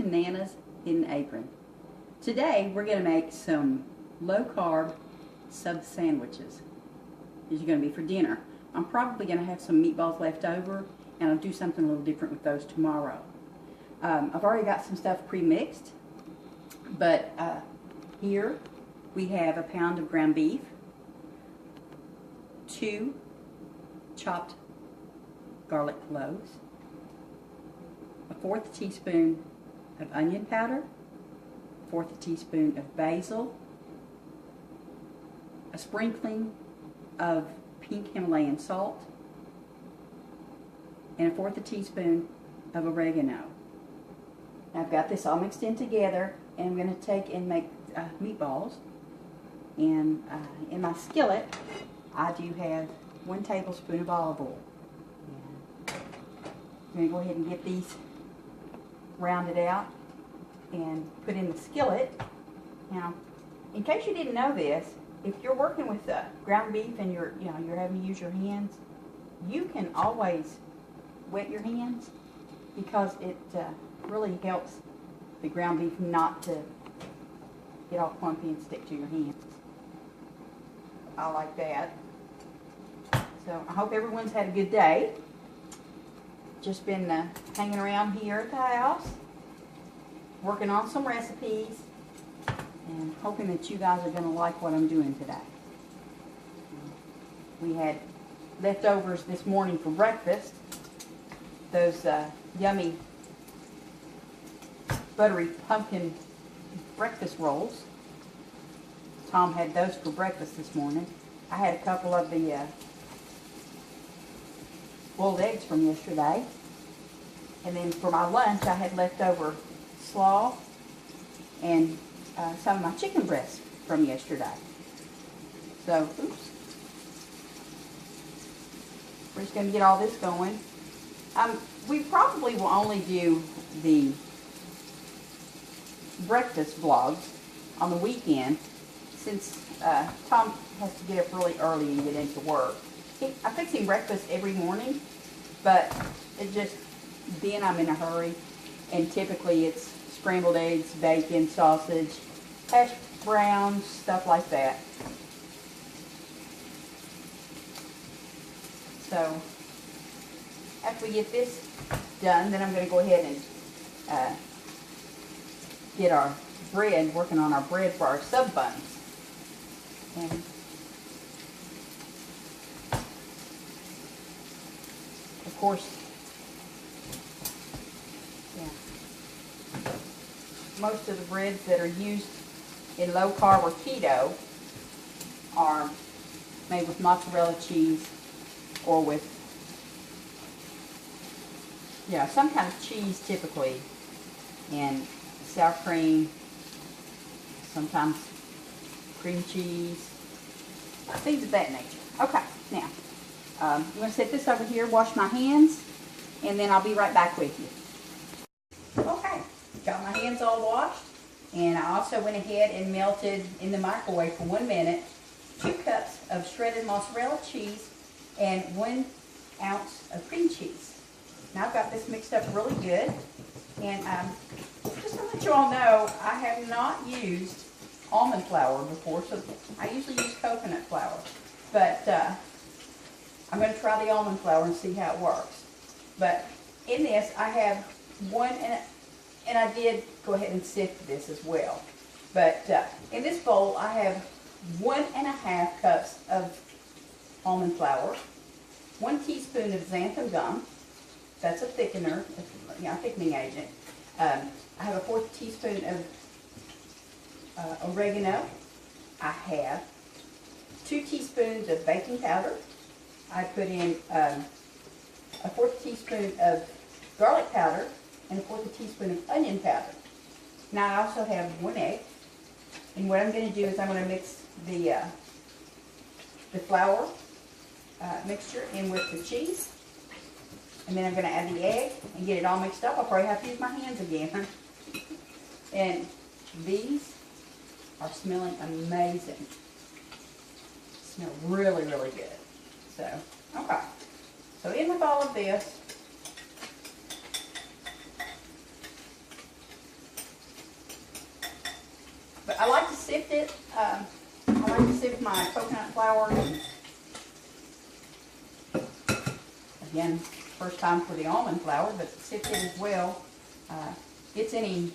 bananas in an apron. Today we're going to make some low-carb sub sandwiches. These are going to be for dinner. I'm probably going to have some meatballs left over, and I'll do something a little different with those tomorrow. I've already got some stuff pre-mixed, but here we have a pound of ground beef, 2 chopped garlic cloves, a 1/4 teaspoon of onion powder, 1/4 teaspoon of basil, a sprinkling of pink Himalayan salt, and a 1/4 teaspoon of oregano. Now I've got this all mixed in together, and I'm going to take and make meatballs. And in my skillet, I do have 1 tablespoon of olive oil. I'm going to go ahead and get these rounded out and put in the skillet. Now, in case you didn't know this, if you're working with ground beef and you're having to use your hands, you can always wet your hands because it really helps the ground beef not to get all clumpy and stick to your hands. I like that. So I hope everyone's had a good day. Just been hanging around here at the house, working on some recipes, and hoping that you guys are going to like what I'm doing today. We had leftovers this morning for breakfast. Those yummy buttery pumpkin breakfast rolls. Tom had those for breakfast this morning. I had a couple of the boiled eggs from yesterday. And then for my lunch, I had leftover slaw and some of my chicken breast from yesterday. So, oops. We're just going to get all this going. We probably will only do the breakfast vlogs on the weekend since Tom has to get up really early and get into work. I fix him breakfast every morning, but then I'm in a hurry, and typically it's scrambled eggs, bacon, sausage, hash browns, stuff like that. So after we get this done, then I'm going to go ahead and get our bread, working on our bread for our sub buns. And of course, most of the breads that are used in low carb or keto are made with mozzarella cheese or with some kind of cheese typically, and sour cream, sometimes cream cheese, things of that nature. Okay, now I'm going to set this over here, wash my hands, and then I'll be right back with you. Okay, got my hands all washed, and I also went ahead and melted in the microwave for 1 minute 2 cups of shredded mozzarella cheese and 1 ounce of cream cheese. Now I've got this mixed up really good, and just to let you all know, I have not used almond flour before, so I usually use coconut flour, but I'm going to try the almond flour and see how it works. But in this, I have 1, and I did go ahead and sift this as well. But in this bowl, I have 1½ cups of almond flour, 1 teaspoon of xanthan gum. That's a thickener, a thickening agent. I have a 1/4 teaspoon of oregano. I have 2 teaspoons of baking powder. I put in a 1/4 teaspoon of garlic powder and a 1/4 teaspoon of onion powder. Now I also have 1 egg. And what I'm going to do is I'm going to mix the flour mixture in with the cheese. And then I'm going to add the egg and get it all mixed up. I'll probably have to use my hands again. And these are smelling amazing. Smell really, really good. So, okay. So in with all of this. But I like to sift it. I like to sift my coconut flour. Again, first time for the almond flour, but sift it as well. Gets any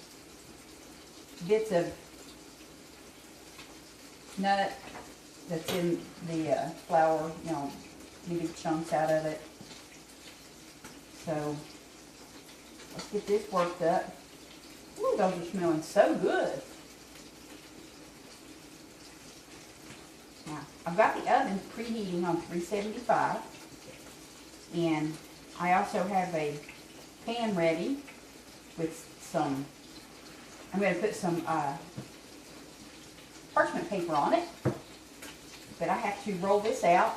bits of nut that's in the flour, you know, any big chunks out of it. So let's get this worked up. Ooh, those are smelling so good. Now, I've got the oven preheating on 375, and I also have a pan ready with some, I'm going to put some parchment paper on it, but I have to roll this out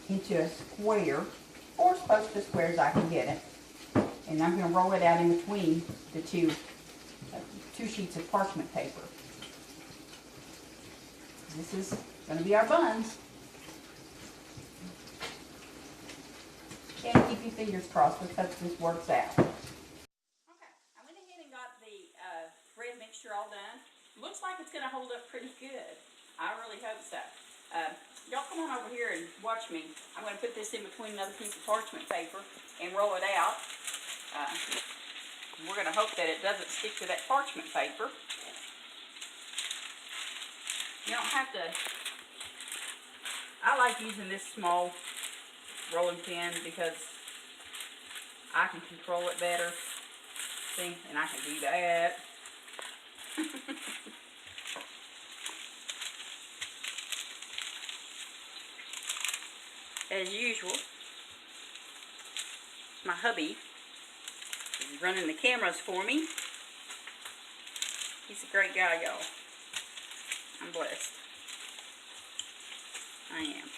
into a square, or as close to a square as I can get it, and I'm going to roll it out in between the two sheets of parchment paper. This is going to be our buns. And keep your fingers crossed. Let's hope this works out. Okay, I went ahead and got the bread mixture all done. Looks like it's going to hold up pretty good. I really hope so. Y'all come on over here and watch me. I'm going to put this in between another piece of parchment paper and roll it out. We're going to hope that it doesn't stick to that parchment paper. You don't have to. I like using this small rolling pin because I can control it better. See, and I can do that. As usual, my hubby is running the cameras for me. He's a great guy, y'all. I'm blessed. I am.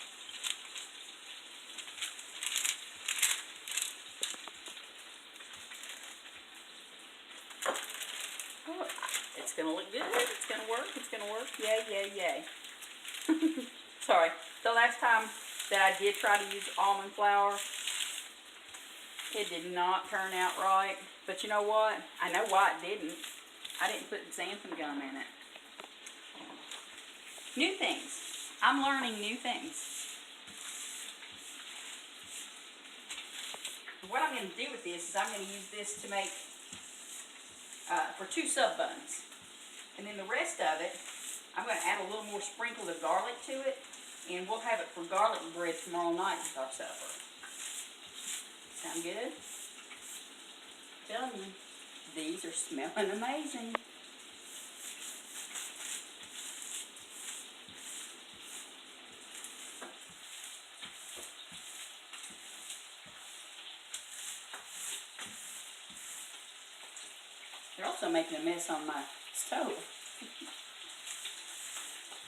Oh, it's going to look good. It's going to work. It's going to work. Yay, yay, yay. Sorry. The last time that I did try to use almond flour, it did not turn out right. But you know what? I know why it didn't. I didn't put xanthan gum in it. New things. I'm learning new things. What I'm going to do with this is I'm going to use this to make for 2 sub buns. And then the rest of it, I'm going to add a little more sprinkle of garlic to it. And we'll have it for garlic bread tomorrow night with our supper. Sound good? I'm telling you, these are smelling amazing. They're also making a mess on my stove.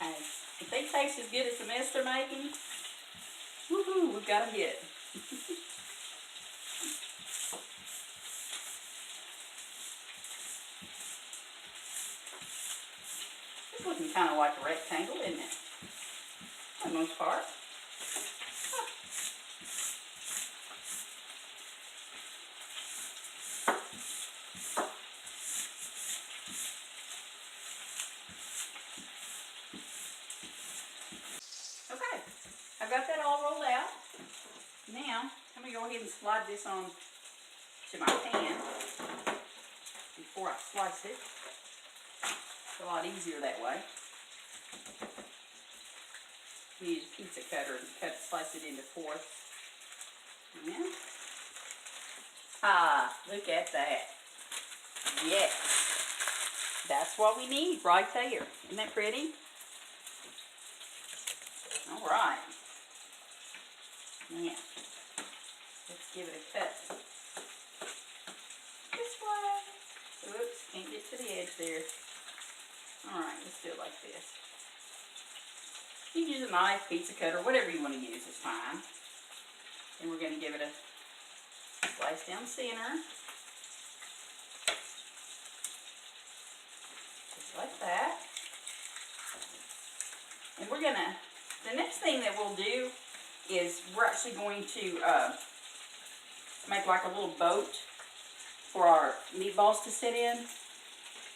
Hey, if they taste as good as the mess they're making, woohoo, we've got a hit. It's looking kind of like a rectangle, isn't it? For the most part. Okay, I've got that all rolled out. Now, I'm going to go ahead and slide this on to my pan before I slice it. It's a lot easier that way. You use a pizza cutter and slice it into 4ths. Yeah. Ah, look at that. Yes. That's what we need right there. Isn't that pretty? All right. Yeah. Let's give it a cut. This way. Oops, can't get to the edge there. All right, let's do it like this. You can use a knife, pizza cutter, whatever you want to use is fine. And we're going to give it a slice down center. Just like that. And we're going to, the next thing that we'll do is we're actually going to make like a little boat for our meatballs to sit in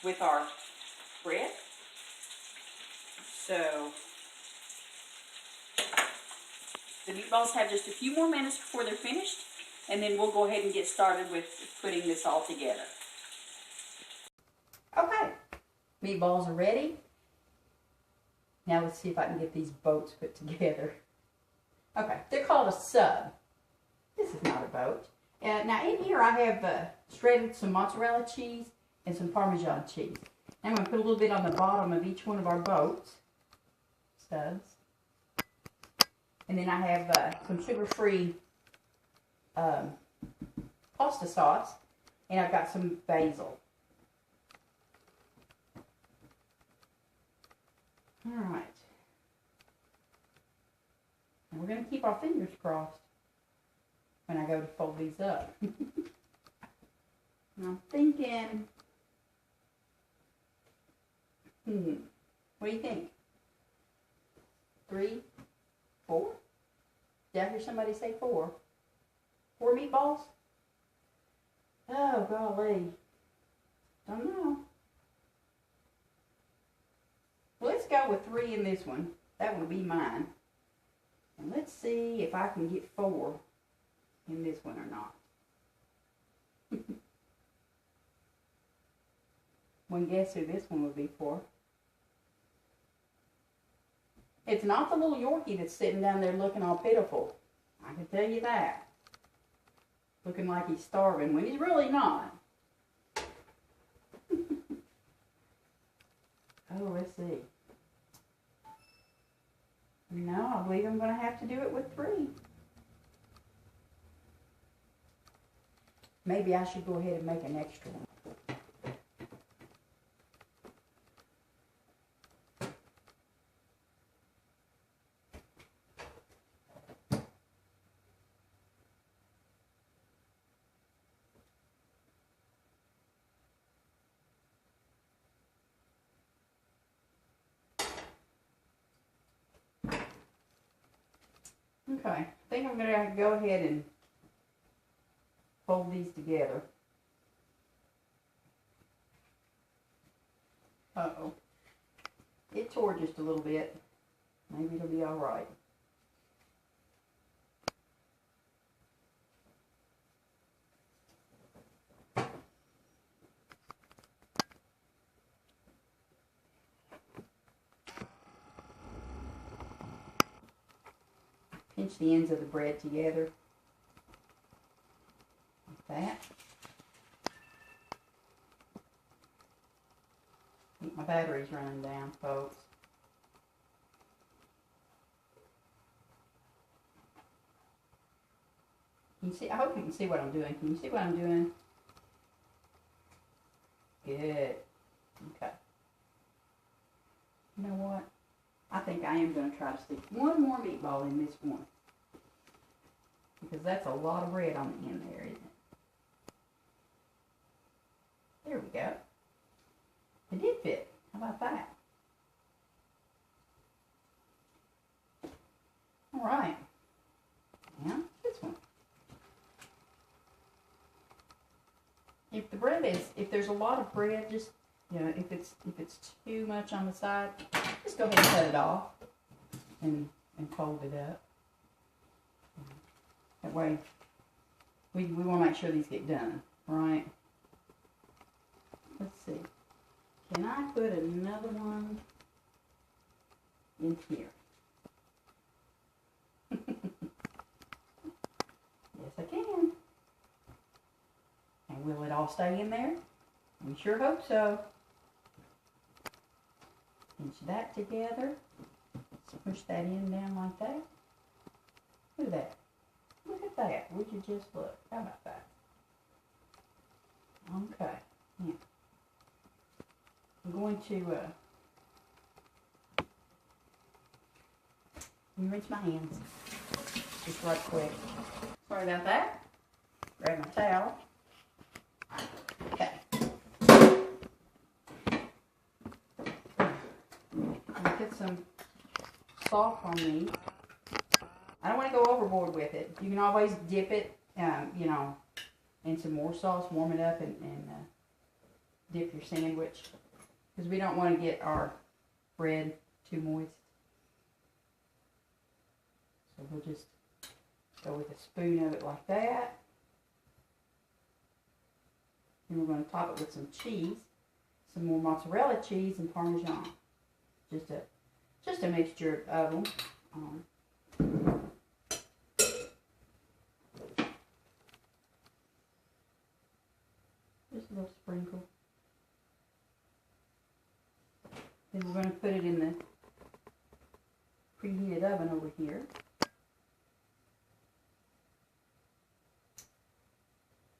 with our bread. So the meatballs have just a few more minutes before they're finished, and then we'll go ahead and get started with putting this all together. Okay, meatballs are ready. Now let's see if I can get these boats put together. Okay, they're called a sub. This is not a boat. Now in here I have shredded some mozzarella cheese and some parmesan cheese. I'm going to put a little bit on the bottom of each one of our boats. Stubs. And then I have some sugar-free pasta sauce. And I've got some basil. Alright. And we're going to keep our fingers crossed when I go to fold these up. And I'm thinking, what do you think? 3, 4? Did I hear somebody say 4? 4 meatballs? Oh, golly. Don't know. Well, let's go with 3 in this one. That one will be mine. And let's see if I can get 4 in this one or not. One guess who this one would be for. It's not the little Yorkie that's sitting down there looking all pitiful. I can tell you that. Looking like he's starving when he's really not. Oh, let's see. No, I believe I'm going to have to do it with 3. Maybe I should go ahead and make an extra one. Okay, I think I'm going to go ahead and fold these together. Uh-oh. It tore just a little bit. Maybe it'll be all right. Pinch the ends of the bread together, like that. I think my battery's running down, folks. Can you see? I hope you can see what I'm doing. Can you see what I'm doing? Good. Okay. You know what? I think I am going to try to stick one more meatball in this one. Because that's a lot of bread on the end there, isn't it? There we go. It did fit. How about that? Alright. Now, this one. If the bread is, if there's a lot of bread, just, you know, if it's too much on the side, just go ahead and cut it off and fold it up. That way, we want to make sure these get done, right? Let's see. Can I put another one in here? Yes, I can. And will it all stay in there? We sure hope so. Pinch that together. Push that in down like that. Look at that. Look at that. Would you just look? How about that? Okay. Yeah. I'm going to rinse my hands just right quick. Sorry about that. Grab my towel. Okay. I'm going to put some salt on these. I don't want to go overboard with it. You can always dip it, you know, in some more sauce, warm it up, and dip your sandwich. Because we don't want to get our bread too moist. So we'll just go with a spoon of it like that. And we're going to top it with some cheese, some more mozzarella cheese and parmesan. Just a mixture of them. Just a little sprinkle. Then we're going to put it in the preheated oven over here.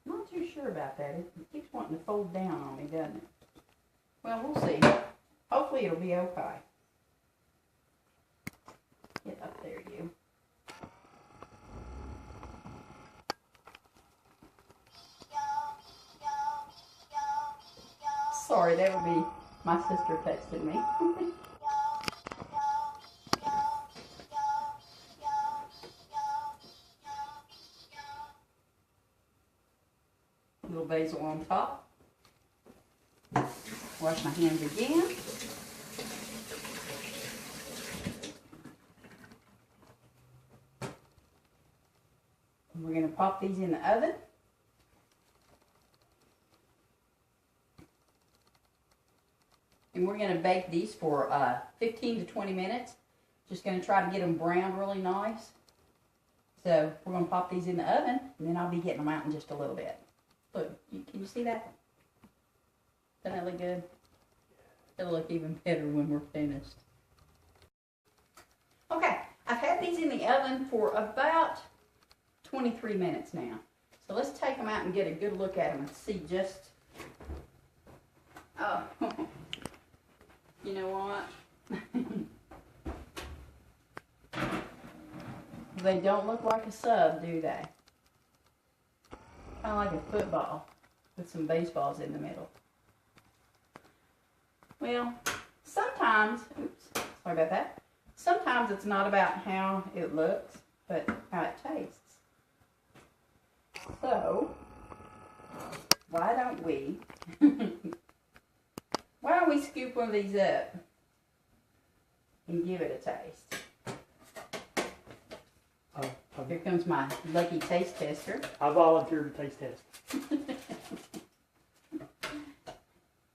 Not too sure about that. It keeps wanting to fold down on me, doesn't it? Well, we'll see. Hopefully it'll be okay. Get up there, you. Sorry, that would be my sister texting me. Little basil on top. Wash my hands again. And we're going to pop these in the oven. And we're going to bake these for 15 to 20 minutes. Just going to try to get them browned really nice. So we're going to pop these in the oven, and then I'll be getting them out in just a little bit. Look, can you see that? Doesn't that look good? It'll look even better when we're finished. Okay, I've had these in the oven for about 23 minutes now. So let's take them out and get a good look at them and see just... Oh, you know what? They don't look like a sub, do they? Kind of like a football with some baseballs in the middle. Well, sometimes, oops, sorry about that. Sometimes it's not about how it looks, but how it tastes. So, why don't we scoop one of these up and give it a taste? Here comes my lucky taste tester. I volunteered to taste test.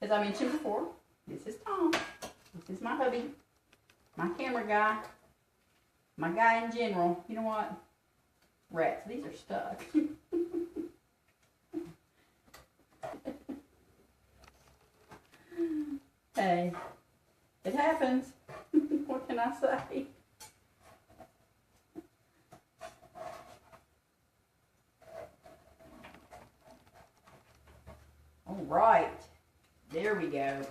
As I mentioned before, this is Tom. This is my hubby, my camera guy, my guy in general. You know what? Rats, these are stuck. Hey, it happens. What can I say? All right, there we go.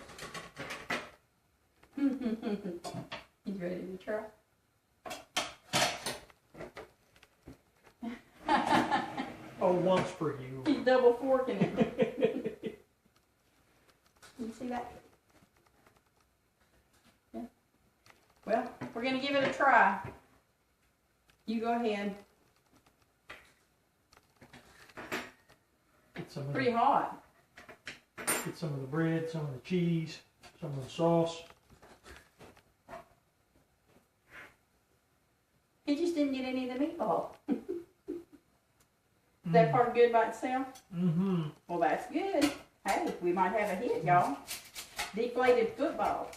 He's ready to try. Oh, once for you. He's double forking it. Can you see that? Yeah. Well, we're going to give it a try. You go ahead. Pretty hot. Get some of the bread, some of the cheese, some of the sauce. He just didn't get any of the meatball. Is that part good by itself? Mm-hmm. Well, that's good. Hey, we might have a hit, y'all. Deflated football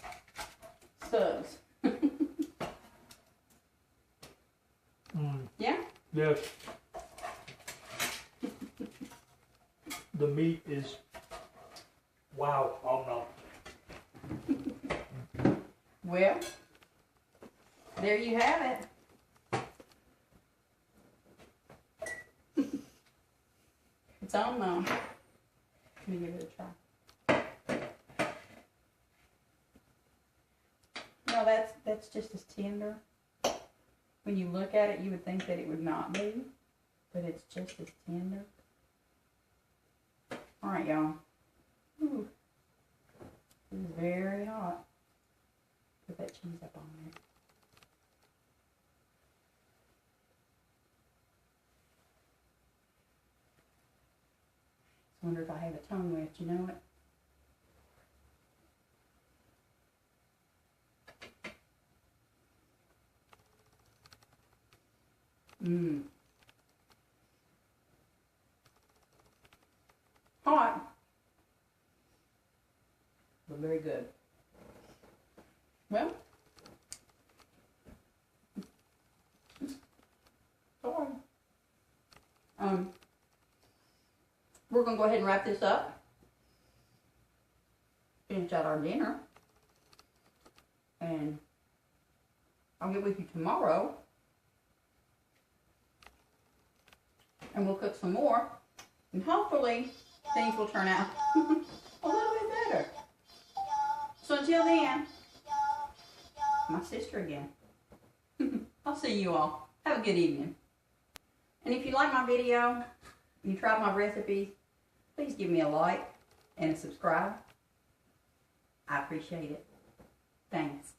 subs. Yeah? Yes. The meat is, wow, oh no. Well, there you have it. It's on now. Let me give it a try. No, that's just as tender. When you look at it, you would think that it would not be, but it's just as tender. All right, y'all. Ooh. This is very hot. Put that cheese up on there. I wonder if I have a tongue left, you know it? Mmm. Hot, but very good. Well, sorry. We're gonna go ahead and wrap this up. Finish out our dinner, and I'll get with you tomorrow, and we'll cook some more, and hopefully things will turn out a little bit better. So until then, my sister again. I'll see you all. Have a good evening. And if you like my video, you tried my recipes, please give me a like and a subscribe. I appreciate it. Thanks.